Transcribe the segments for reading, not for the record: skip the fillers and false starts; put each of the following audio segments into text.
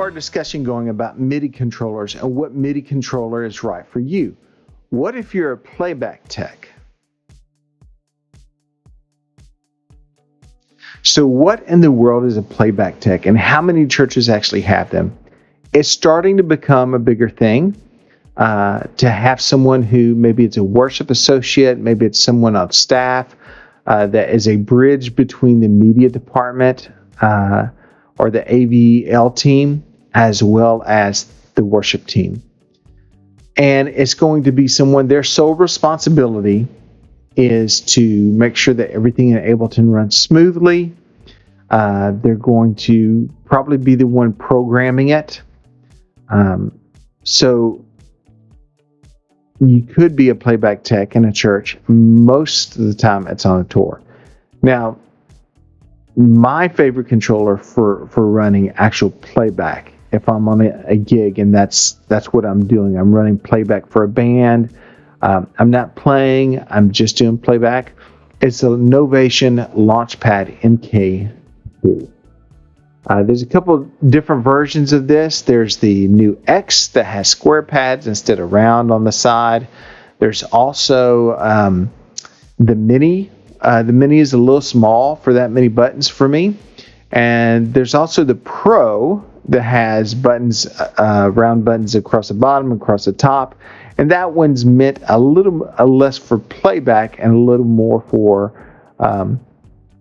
our discussion going about MIDI controllers and what MIDI controller is right for you. What if you're a playback tech? So what in the world is a playback tech, and how many churches actually have them? It's starting to become a bigger thing to have someone who, maybe it's a worship associate, maybe it's someone on staff that is a bridge between the media department or the AVL team as well as the worship team. And it's going to be someone, their sole responsibility is to make sure that everything in Ableton runs smoothly. They're going to probably be the one programming it. So you could be a playback tech in a church. Most of the time it's on a tour. Now, my favorite controller for running actual playback, if I'm on a gig and that's what I'm doing, I'm running playback for a band, I'm not playing, I'm just doing playback, it's a Novation Launchpad MK2. There's a couple different versions of this. There's the new X that has square pads instead of round on the side. There's also the Mini. The Mini is a little small for that many buttons for me. And there's also the Pro that has buttons, round buttons across the bottom, across the top. And that one's meant a little less for playback and a little more for a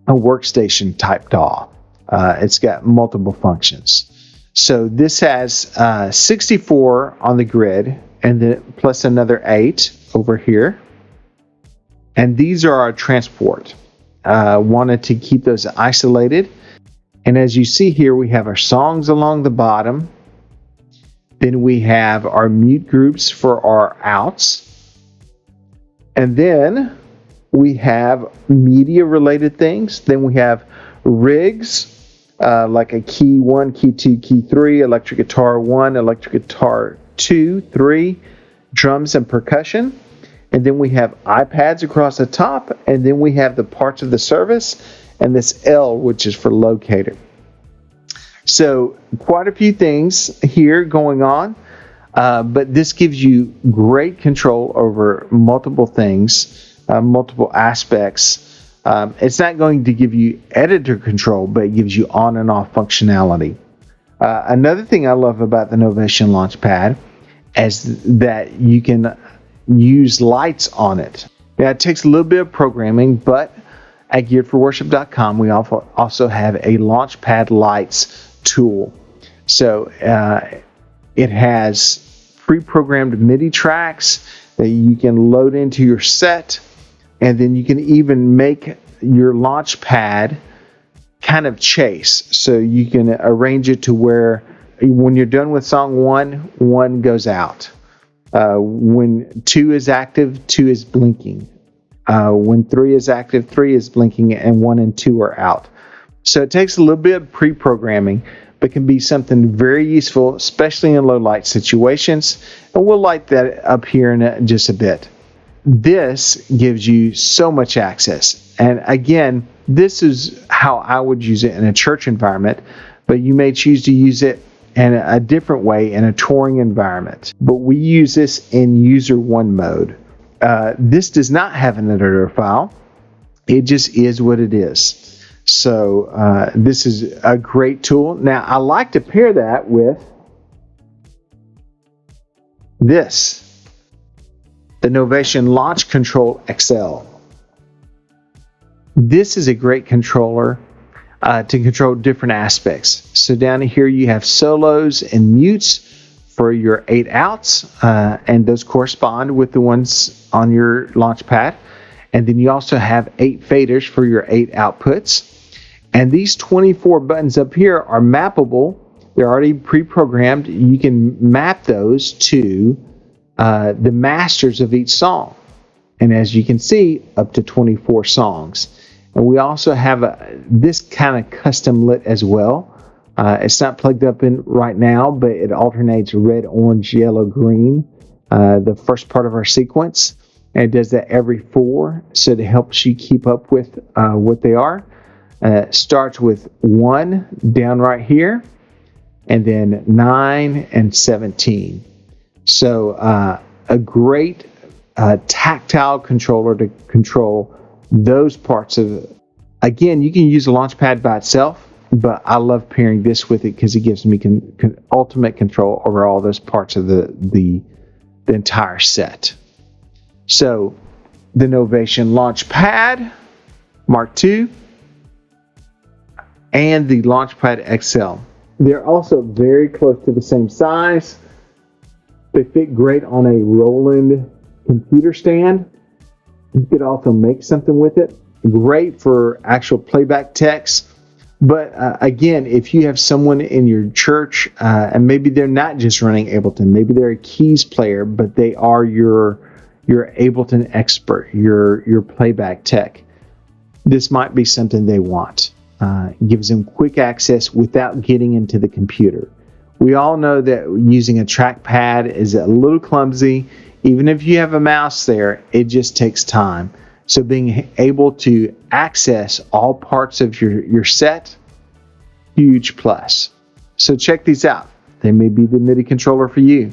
workstation type DAW. It's got multiple functions. So this has 64 on the grid, and then plus another 8 over here. And these are our transport. Wanted to keep those isolated. And as you see here, we have our songs along the bottom. Then we have our mute groups for our outs. And then we have media related things. Then we have rigs, like a key 1, key 2, key 3, electric guitar 1, electric guitar 2, 3, drums and percussion. And then we have iPads across the top, and then we have the parts of the service, and this L, which is for locator. So quite a few things here going on, but this gives you great control over multiple things, multiple aspects. It's not going to give you editor control, but it gives you on and off functionality. Another thing I love about the Novation Launchpad is that you can use lights on it. Now, it takes a little bit of programming, but at gearedforworship.com, we also have a Launchpad lights tool. So it has pre-programmed MIDI tracks that you can load into your set, and then you can even make your Launchpad kind of chase. So you can arrange it to where when you're done with song 1 goes out. When 2 is active, 2 is blinking. When 3 is active, 3 is blinking, and 1 and 2 are out. So it takes a little bit of pre-programming, but can be something very useful, especially in low light situations. And we'll light that up here in just a bit. This gives you so much access. And again, this is how I would use it in a church environment, but you may choose to use it in a different way in a touring environment. But we use this in user 1 mode. This does not have an editor file. It just is what it is. So this is a great tool. Now, I like to pair that with this, the Novation Launch Control XL. This is a great controller to control different aspects. So down here you have solos and mutes for your 8 outs, and those correspond with the ones on your Launchpad. And then you also have 8 faders for your 8 outputs. And these 24 buttons up here are mappable. They're already pre-programmed. You can map those to the masters of each song. And as you can see, up to 24 songs. And we also have this kind of custom lit as well. It's not plugged up in right now, but it alternates red, orange, yellow, green, the first part of our sequence. And it does that every 4, so it helps you keep up with what they are. Starts with 1 down right here, and then 9 and 17. So a great tactile controller to control those parts of it. Again, you can use a Launchpad by itself, but I love pairing this with it because it gives me ultimate control over all those parts of the entire set. So the Novation Launchpad Mark II and the Launchpad XL. They're also very close to the same size. They fit great on a Roland computer stand. You could also make something with it. Great for actual playback text. But again, if you have someone in your church, and maybe they're not just running Ableton, maybe they're a keys player, but they are your Ableton expert, your playback tech, this might be something they want. Gives them quick access without getting into the computer. We all know that using a trackpad is a little clumsy. Even if you have a mouse there, it just takes time. So being able to access all parts of your set, huge plus. So check these out. They may be the MIDI controller for you.